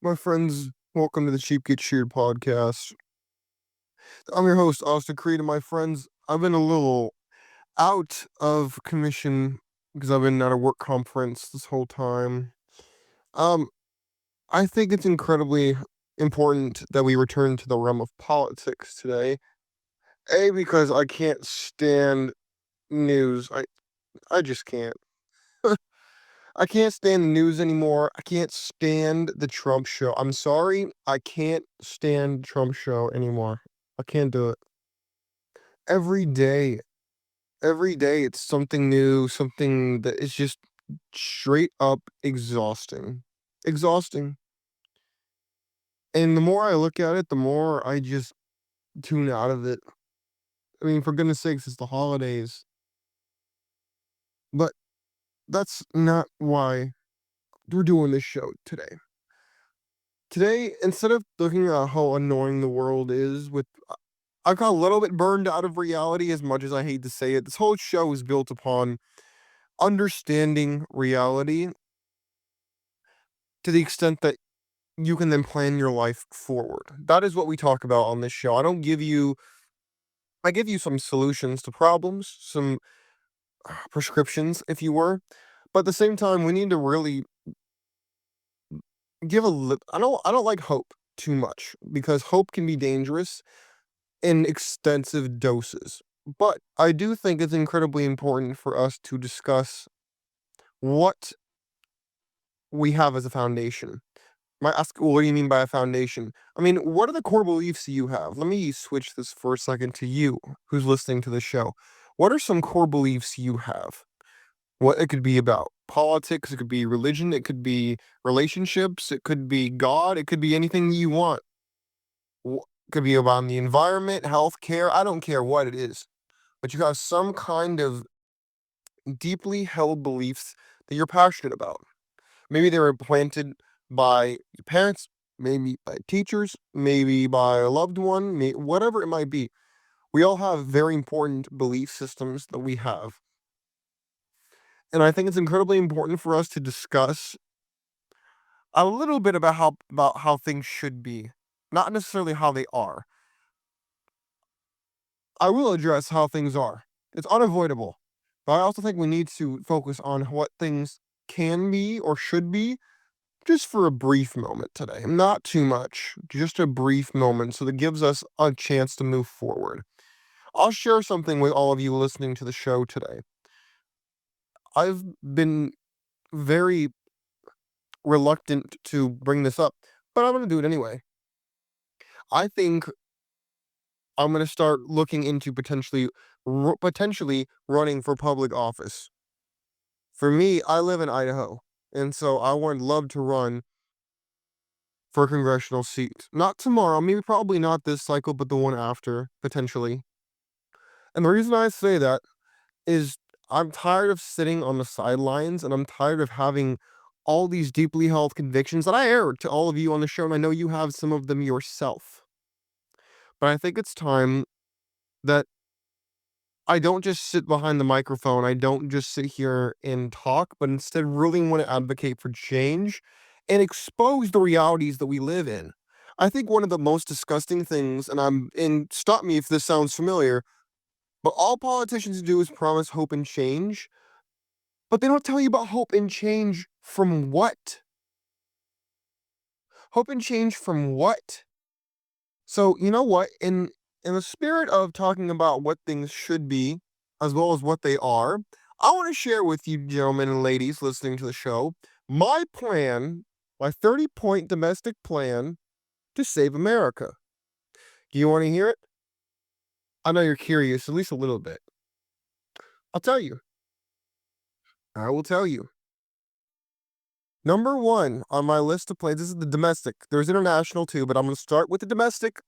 My friends, welcome to the Sheep Get Sheared podcast. I'm your host, Austin Creed, and my friends, I've been a little out of commission because I've been at a work conference this whole time. Um, I think it's incredibly important that we return to the realm of politics today. A, because I can't stand news. I just can't. I can't stand the news anymore. I can't stand the Trump show. I'm sorry. I can't stand Trump show anymore. I can't do it. Every day, every day it's something new, something that is just straight up exhausting. Exhausting. And the more I look at it, the more I just tune out of it. I mean, for goodness sakes, it's the holidays. But that's not why we're doing this show today. Today, instead of looking at how annoying the world is with I got a little bit burned out of reality, as much as I hate to say it. This whole show is built upon understanding reality to the extent that you can then plan your life forward. That is what we talk about on this show. I give you some solutions to problems, some prescriptions, if you were. But at the same time, we need to really I don't like hope too much because hope can be dangerous in extensive doses. But I do think it's incredibly important for us to discuss what we have as a foundation. Might ask, well, what do you mean by a foundation? I mean, what are the core beliefs you have? Let me switch this for a second to you who's listening to the show. What are some core beliefs you have? What it could be about politics, it could be religion, it could be relationships, it could be God, it could be anything you want. It could be about the environment, healthcare. I don't care what it is, but you have some kind of deeply held beliefs that you're passionate about. Maybe they were planted by your parents, maybe by teachers, maybe by a loved one, whatever it might be. We all have very important belief systems that we have. And I think it's incredibly important for us to discuss a little bit about how things should be, not necessarily how they are. I will address how things are. It's unavoidable. But I also think we need to focus on what things can be or should be just for a brief moment today. Not too much, just a brief moment so that gives us a chance to move forward. I'll share something with all of you listening to the show today. I've been very reluctant to bring this up, but I'm going to do it anyway. I think I'm going to start looking into potentially running for public office. For me, I live in Idaho, and so I would love to run for a congressional seat. Not tomorrow, maybe probably not this cycle, but the one after, potentially. And the reason I say that is I'm tired of sitting on the sidelines and I'm tired of having all these deeply held convictions that I air to all of you on the show, and I know you have some of them yourself. But I think it's time that I don't just sit behind the microphone, I don't just sit here and talk, but instead really want to advocate for change and expose the realities that we live in. I think one of the most disgusting things, and stop me if this sounds familiar, but all politicians do is promise hope and change, but they don't tell you about hope and change from what? Hope and change from what? So, you know what? In the spirit of talking about what things should be, as well as what they are, I want to share with you, gentlemen and ladies listening to the show, my plan, my 30-point domestic plan to save America. Do you want to hear it? I know you're curious, at least a little bit. I'll tell you. I will tell you. Number one on my list of plans, this is the domestic. There's international too, but I'm going to start with the domestic.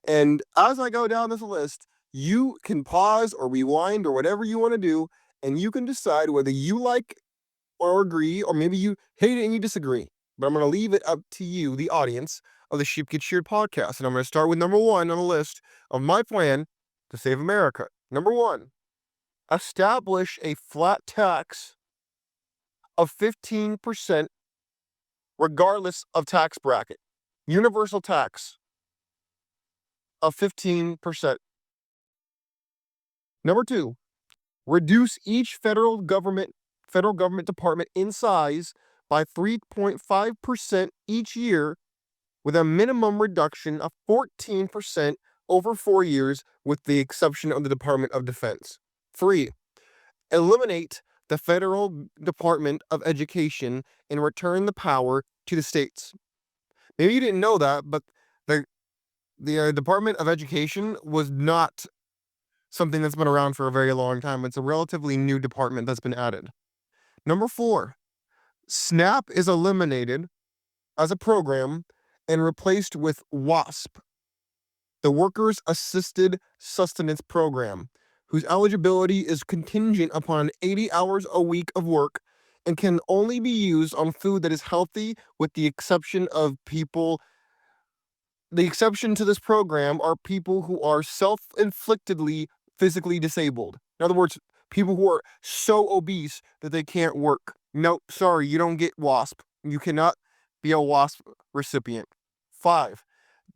And as I go down this list, you can pause or rewind or whatever you want to do, and you can decide whether you like or agree, or maybe you hate it and you disagree. But I'm going to leave it up to you, the audience of the Sheep Get Sheared podcast. And I'm going to start with number one on the list of my plan to save America. Number one, establish a flat tax of 15% regardless of tax bracket. Universal tax of 15%. Number 2, reduce each federal government department in size by 3.5% each year, with a minimum reduction of 14% over 4 years, with the exception of the Department of Defense. 3, eliminate the Federal Department of Education and return the power to the states. Maybe you didn't know that, but the Department of Education was not something that's been around for a very long time. It's a relatively new department that's been added. Number 4, SNAP is eliminated as a program and replaced with WASP, the Workers Assisted Sustenance Program, whose eligibility is contingent upon 80 hours a week of work and can only be used on food that is healthy, with the exception of people. The exception to this program are people who are self-inflictedly physically disabled. In other words, people who are so obese that they can't work. No, sorry, you don't get WASP. You cannot be a WASP recipient. 5,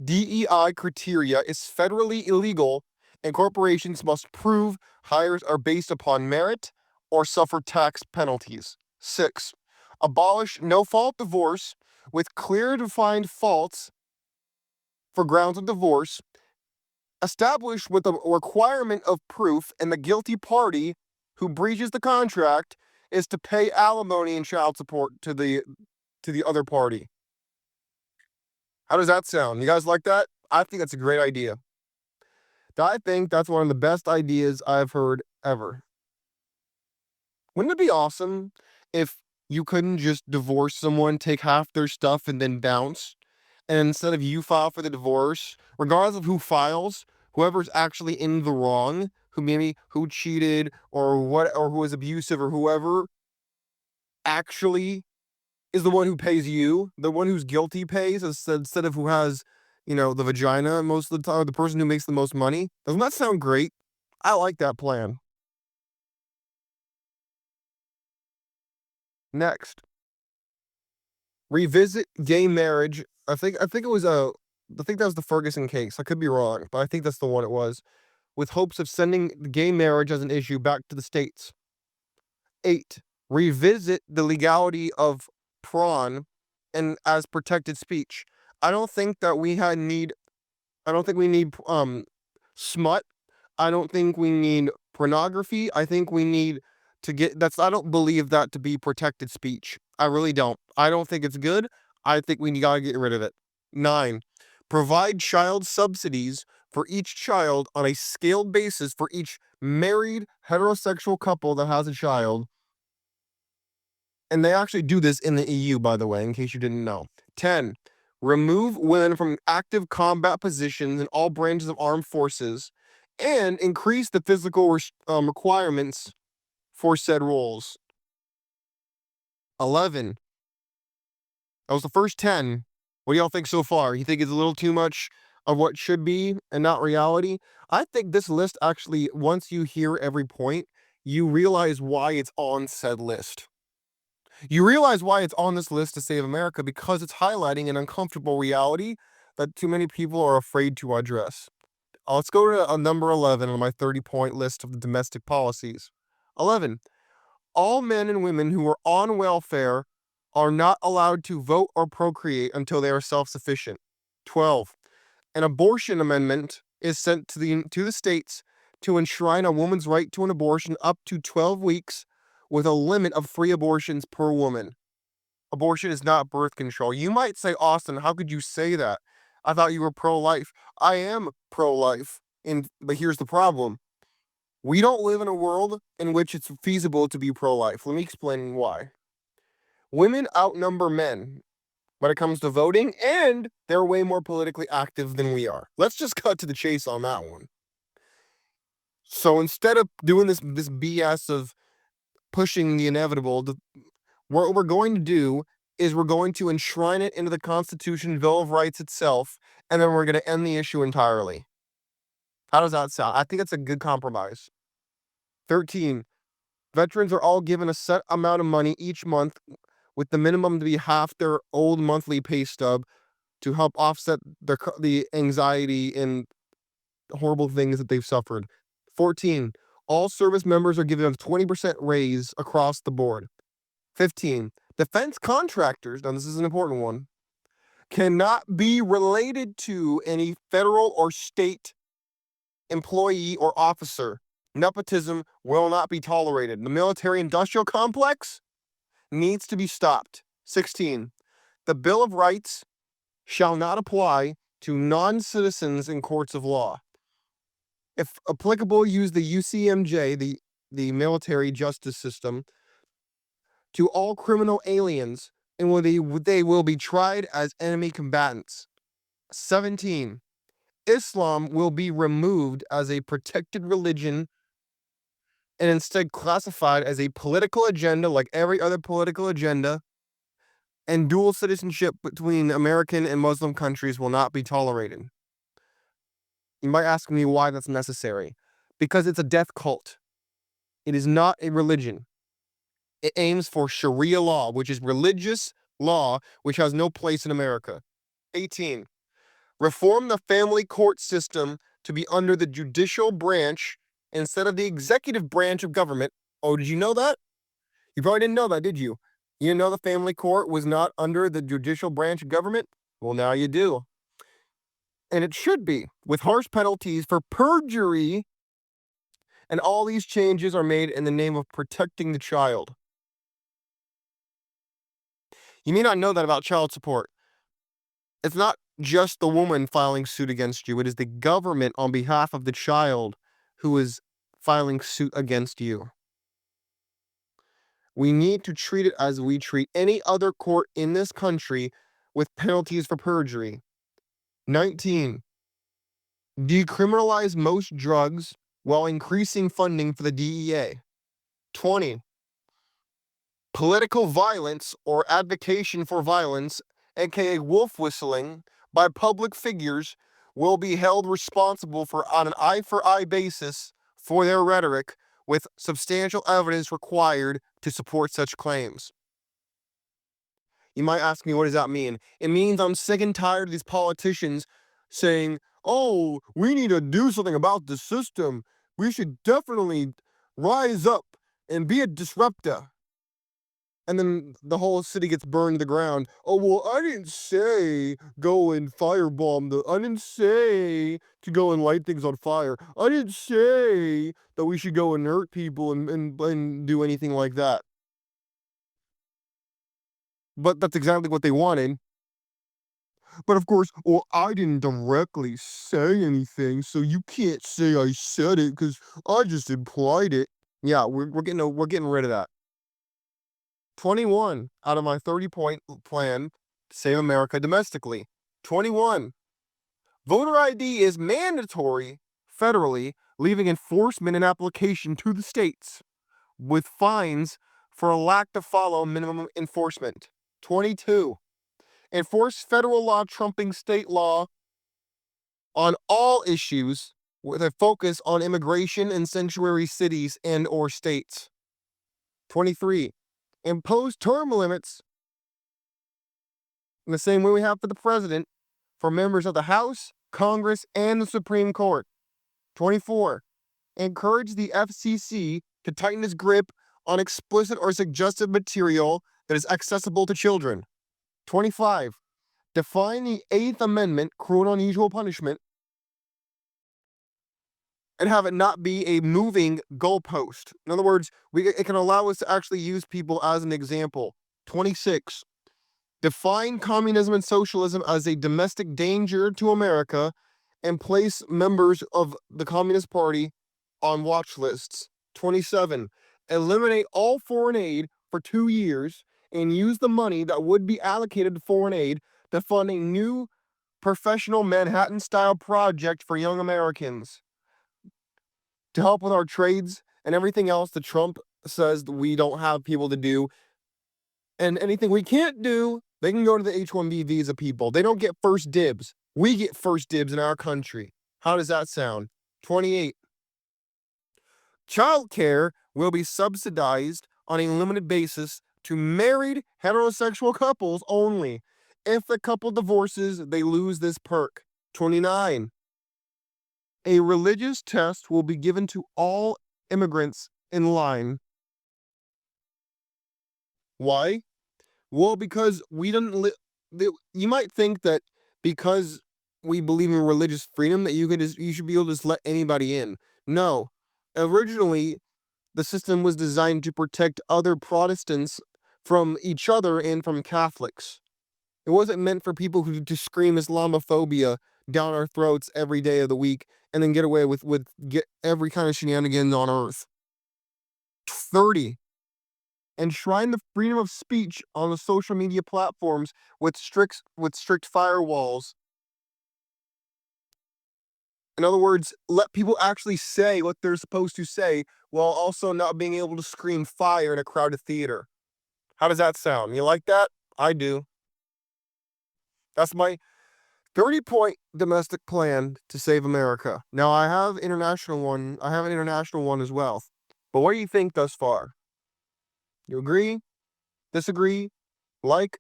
DEI criteria is federally illegal, and corporations must prove hires are based upon merit or suffer tax penalties. 6, abolish no-fault divorce with clear defined faults for grounds of divorce, established with a requirement of proof, and the guilty party who breaches the contract is to pay alimony and child support to the other party. How does that sound? You guys like that? I think that's a great idea. I think that's one of the best ideas I've heard ever. Wouldn't it be awesome if you couldn't just divorce someone, take half their stuff, and then bounce? And instead of you file for the divorce, regardless of who files, whoever's actually in the wrong, who cheated or who was abusive or whoever, actually is the one who pays you. The one who's guilty pays instead of who has, the vagina most of the time, or the person who makes the most money. Doesn't that sound great? I like that plan. Next, revisit gay marriage. I think that was the Ferguson case. I could be wrong, but I think that's the one it was, with hopes of sending gay marriage as an issue back to the states. 8, revisit the legality of prawn and as protected speech. I don't think we need smut. I don't think we need pornography. I think we need to get that's I don't believe that to be protected speech. I really don't. I don't think it's good. I think we gotta get rid of it. 9, provide child subsidies for each child on a scaled basis for each married heterosexual couple that has a child. And they actually do this in the EU, by the way, in case you didn't know. 10, remove women from active combat positions in all branches of armed forces and increase the physical requirements for said roles. 11, that was the first 10. What do y'all think so far? You think it's a little too much of what should be and not reality? I think this list actually, once you hear every point, you realize why it's on said list. You realize why it's on this list to save America, because it's highlighting an uncomfortable reality that too many people are afraid to address. Let's go to number 11 on my 30-point list of the domestic policies. 11, all men and women who are on welfare are not allowed to vote or procreate until they are self-sufficient. 12, an abortion amendment is sent to the states to enshrine a woman's right to an abortion up to 12 weeks with a limit of 3 abortions per woman. Abortion is not birth control. You might say, Austin, how could you say that? I thought you were pro-life. I am pro-life, but here's the problem. We don't live in a world in which it's feasible to be pro-life. Let me explain why. Women outnumber men when it comes to voting, and they're way more politically active than we are. Let's just cut to the chase on that one. So instead of doing this BS of pushing the inevitable, what we're going to do is we're going to enshrine it into the Constitution, Bill of Rights itself, and then we're going to end the issue entirely. How does that sound? I think it's a good compromise. 13, veterans are all given a set amount of money each month with the minimum to be half their old monthly pay stub to help offset the anxiety and horrible things that they've suffered. 14. All service members are given a 20% raise across the board. 15. Defense contractors, now this is an important one, cannot be related to any federal or state employee or officer. Nepotism will not be tolerated. The military-industrial complex needs to be stopped. 16. The Bill of Rights shall not apply to non-citizens in courts of law. If applicable, use the UCMJ, the military justice system, to all criminal aliens, and they will be tried as enemy combatants. 17. Islam will be removed as a protected religion and instead classified as a political agenda like every other political agenda, and dual citizenship between American and Muslim countries will not be tolerated. You might ask me why that's necessary. Because it's a death cult. It is not a religion. It aims for Sharia law, which is religious law, which has no place in America. 18. Reform the family court system to be under the judicial branch instead of the executive branch of government. Oh, did you know that? You probably didn't know that, did you? You didn't know the family court was not under the judicial branch of government? Well, now you do. And it should be, with harsh penalties for perjury. And all these changes are made in the name of protecting the child. You may not know that about child support. It's not just the woman filing suit against you. It is the government on behalf of the child who is filing suit against you. We need to treat it as we treat any other court in this country, with penalties for perjury. 19. Decriminalize most drugs while increasing funding for the DEA. 20. Political violence or advocation for violence, aka wolf whistling, by public figures will be held responsible on an eye-for-eye basis for their rhetoric, with substantial evidence required to support such claims. You might ask me, what does that mean? It means I'm sick and tired of these politicians saying, oh, we need to do something about the system. We should definitely rise up and be a disruptor. And then the whole city gets burned to the ground. Oh, well, I didn't say go and firebomb I didn't say to go and light things on fire. I didn't say that we should go and hurt people and do anything like that. But that's exactly what they wanted. But of course, well, I didn't directly say anything, so you can't say I said it because I just implied it. Yeah, we're getting rid of that. 21 out of my 30-point plan to save America domestically. 21. Voter ID is mandatory federally, leaving enforcement and application to the states, with fines for a lack to follow minimum enforcement. 22. Enforce federal law trumping state law on all issues, with a focus on immigration and sanctuary cities and or states. 23. Impose term limits in the same way we have for the president for members of the House, Congress, and the Supreme Court. 24. Encourage the FCC to tighten its grip on explicit or suggestive material that is accessible to children. 25. Define the Eighth Amendment, cruel and unusual punishment, and have it not be a moving goalpost. In other words, it can allow us to actually use people as an example. 26. Define communism and socialism as a domestic danger to America and place members of the Communist Party on watch lists. 27. Eliminate all foreign aid for 2 years and use the money that would be allocated to foreign aid to fund a new professional Manhattan-style project for young Americans to help with our trades and everything else that Trump says that we don't have people to do. And anything we can't do, they can go to the H-1B visa people. They don't get first dibs. We get first dibs in our country. How does that sound? 28. Childcare will be subsidized on a limited basis to married heterosexual couples only. If the couple divorces, they lose this perk. 29. A religious test will be given to all immigrants in line. Why? Well, because we don't you might think that because we believe in religious freedom that you should be able to just let anybody in. No. Originally, the system was designed to protect other Protestants from each other and from Catholics. It wasn't meant for people who to scream Islamophobia down our throats every day of the week and then get away with get every kind of shenanigans on earth. 30. Enshrine the freedom of speech on the social media platforms with strict firewalls. In other words, let people actually say what they're supposed to say while also not being able to scream fire in a crowded theater. How does that sound? You like that? I do. That's my 30-point domestic plan to save America. Now I have an international one as well. But what do you think thus far? You agree? Disagree? Like?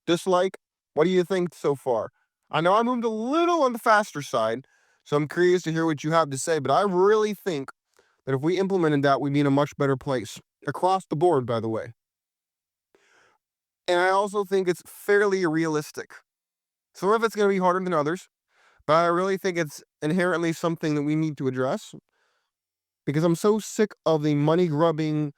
Dislike? What do you think so far? I know I moved a little on the faster side, so I'm curious to hear what you have to say, but I really think that if we implemented that, we'd be in a much better place. Across the board, by the way. And I also think it's fairly realistic. Some of it's going to be harder than others, but I really think it's inherently something that we need to address because I'm so sick of the money-grubbing,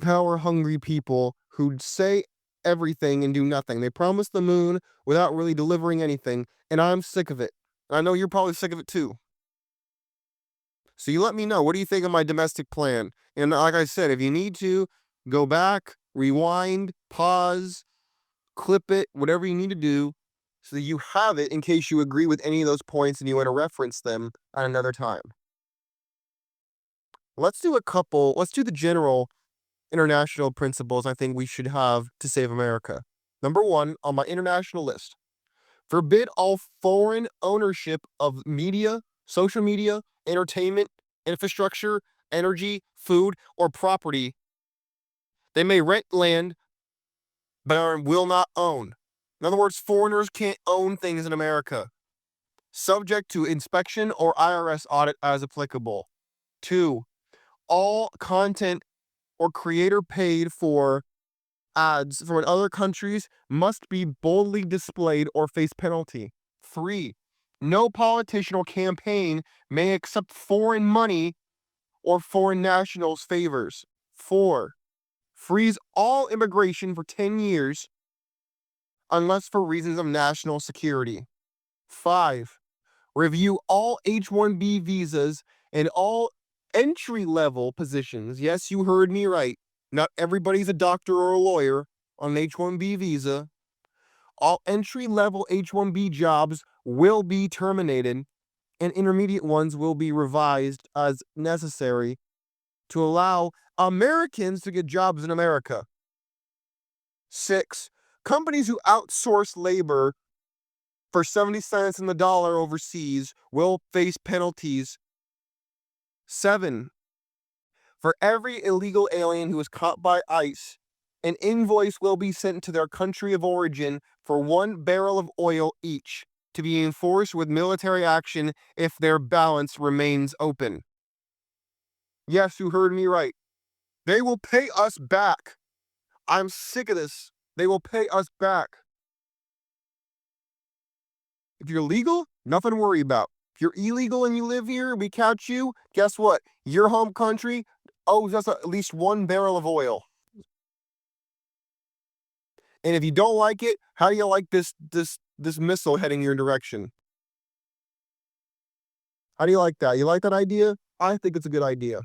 power-hungry people who say everything and do nothing. They promise the moon without really delivering anything, and I'm sick of it. I know you're probably sick of it too. So you let me know. What do you think of my domestic plan? And like I said, if you need to, go back, rewind, pause, clip it, whatever you need to do, so that you have it in case you agree with any of those points and you want to reference them at another time. Let's do the general international principles I think we should have to save America. Number 1 on my international list. Forbid all foreign ownership of media, social media, entertainment, infrastructure, energy, food, or property. They may rent land, but will not own. In other words, foreigners can't own things in America. Subject to inspection or IRS audit as applicable. 2. All content or creator paid for ads from other countries must be boldly displayed or face penalty. 3. No politician or campaign may accept foreign money or foreign nationals' favors. 4. Freeze all immigration for 10 years unless for reasons of national security. 5. Review all H-1B visas and all entry-level positions. Yes, you heard me right. Not everybody's a doctor or a lawyer on an H-1B visa. All entry-level H-1B jobs will be terminated, and intermediate ones will be revised as necessary to allow Americans to get jobs in America. 6. Companies who outsource labor for 70 cents in the dollar overseas will face penalties. 7. For every illegal alien who is caught by ICE, an invoice will be sent to their country of origin for 1 barrel of oil each, to be enforced with military action if their balance remains open. Yes, you heard me right. They will pay us back. I'm sick of this. They will pay us back. If you're legal, nothing to worry about. If you're illegal and you live here, we catch you, guess what? Your home country owes us at least 1 barrel of oil. And if you don't like it, how do you like this missile heading your direction? How do you like that? You like that idea? I think it's a good idea.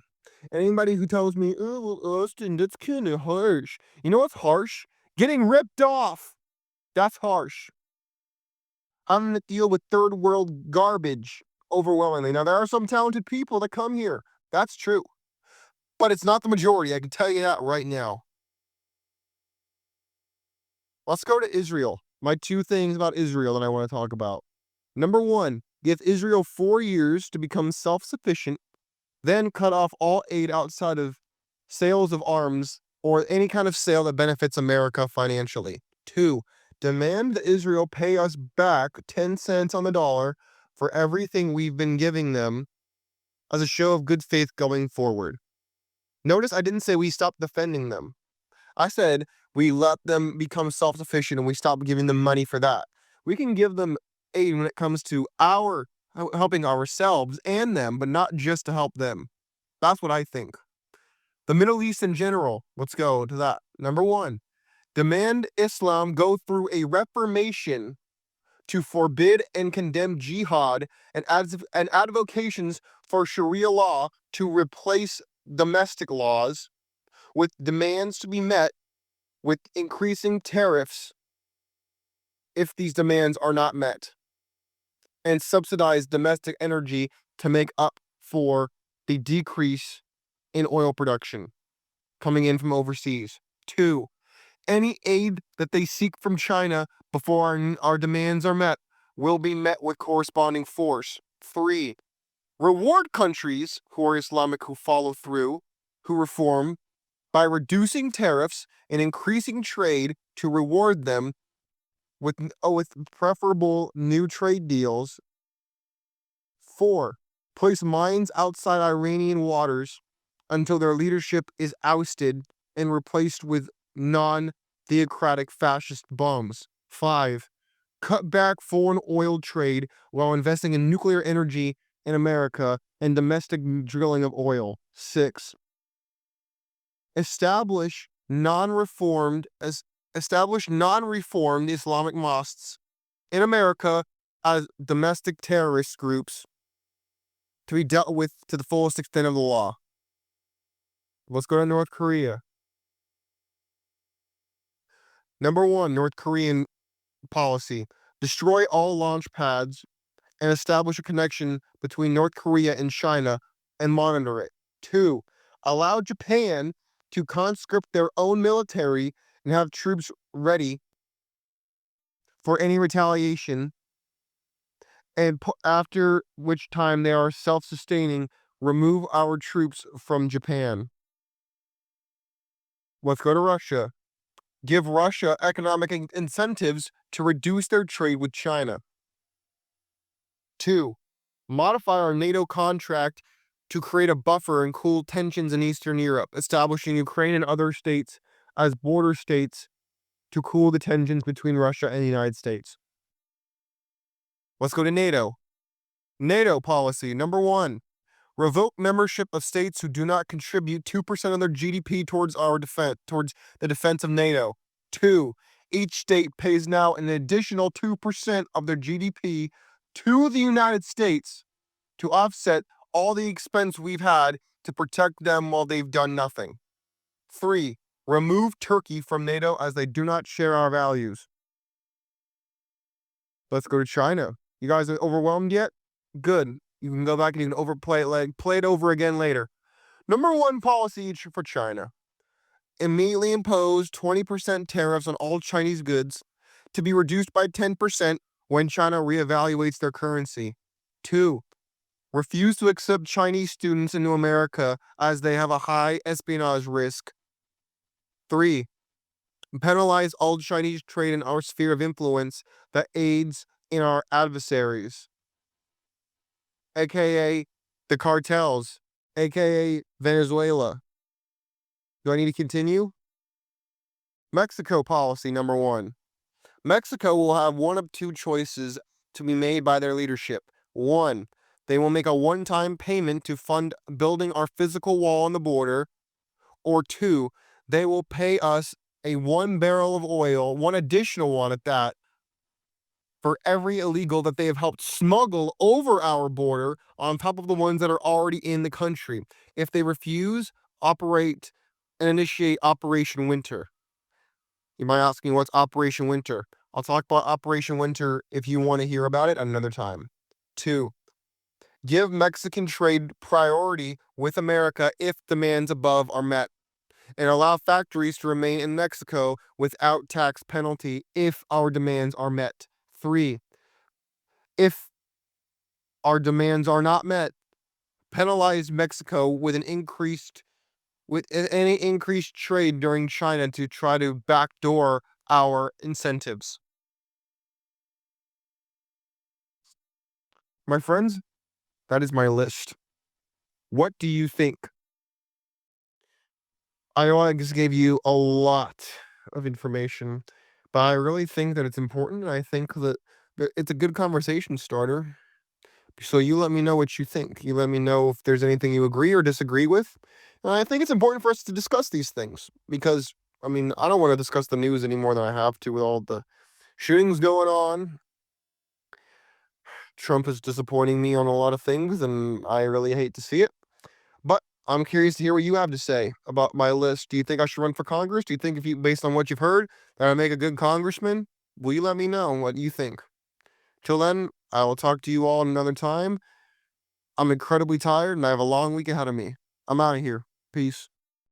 And anybody who tells me, oh, well, Austin, that's kind of harsh. You know what's harsh? Getting ripped off. That's harsh. Having to deal with third world garbage overwhelmingly. Now, there are some talented people that come here. That's true. But it's not the majority. I can tell you that right now. Let's go to Israel. My 2 things about Israel that I want to talk about. Number 1, give Israel 4 years to become self-sufficient, then cut off all aid outside of sales of arms or any kind of sale that benefits America financially. 2. Demand that Israel pay us back 10 cents on the dollar for everything we've been giving them as a show of good faith going forward. Notice I didn't say we stop defending them. I said we let them become self-sufficient and we stop giving them money for that. We can give them aid when it comes to our helping ourselves and them, but not just to help them. That's what I think. The Middle East in general, let's go to that. Number 1, demand Islam go through a reformation to forbid and condemn jihad and advocations for Sharia law to replace domestic laws, with demands to be met with increasing tariffs if these demands are not met, and subsidize domestic energy to make up for the decrease in oil production coming in from overseas. 2, any aid that they seek from China before our demands are met will be met with corresponding force. 3, reward countries who are Islamic who follow through, who reform, by reducing tariffs and increasing trade to reward them with preferable new trade deals. 4, place mines outside Iranian waters until their leadership is ousted and replaced with non-theocratic fascist bums. 5, cut back foreign oil trade while investing in nuclear energy in America and domestic drilling of oil. 6, establish non-reformed Islamic mosques in America as domestic terrorist groups to be dealt with to the fullest extent of the law. Let's go to North Korea. Number 1, North Korean policy. Destroy all launch pads and establish a connection between North Korea and China and monitor it. 2, allow Japan to conscript their own military and have troops ready for any retaliation, and after which time they are self-sustaining, remove our troops from Japan. Let's go to Russia. Give Russia economic incentives to reduce their trade with China. 2, modify our NATO contract to create a buffer and cool tensions in Eastern Europe, establishing Ukraine and other states as border states to cool the tensions between Russia and the United States. Let's go to NATO. NATO policy. Number 1, revoke membership of states who do not contribute 2% of their GDP towards the defense of NATO. 2, each state pays now an additional 2% of their GDP to the United States to offset all the expense we've had to protect them while they've done nothing. 3, remove Turkey from NATO as they do not share our values. Let's go to China. You guys are overwhelmed yet? Good. You can go back and you can play it over again later. Number 1 policy for China. Immediately impose 20% tariffs on all Chinese goods to be reduced by 10% when China reevaluates their currency. 2, refuse to accept Chinese students into America as they have a high espionage risk. 3, penalize all Chinese trade in our sphere of influence that aids in our adversaries, aka the cartels, aka Venezuela. Do I need to continue? Mexico policy. Number 1. Mexico will have one of 2 choices to be made by their leadership. 1, they will make a one-time payment to fund building our physical wall on the border. Or 2, they will pay us a 1 barrel of oil, one additional one at that, for every illegal that they have helped smuggle over our border on top of the ones that are already in the country. If they refuse, operate and initiate Operation Winter. You might ask me, what's Operation Winter? I'll talk about Operation Winter if you want to hear about it another time. 2, give Mexican trade priority with America if demands above are met, and allow factories to remain in Mexico without tax penalty if our demands are met. 3, if our demands are not met, penalize Mexico with an increased with any increased trade during China to try to backdoor our incentives. My friends, that is my list. What do you think? I know I just gave you a lot of information, but I really think that it's important, and I think that it's a good conversation starter. So you let me know what you think. You let me know if there's anything you agree or disagree with. And I think it's important for us to discuss these things because, I mean, I don't want to discuss the news any more than I have to with all the shootings going on. Trump is disappointing me on a lot of things, and I really hate to see it. But I'm curious to hear what you have to say about my list. Do you think I should run for Congress? Do you think, if you, based on what you've heard, that I make a good congressman? Will you let me know what you think? Till then, I will talk to you all another time. I'm incredibly tired and I have a long week ahead of me. I'm out of here. Peace.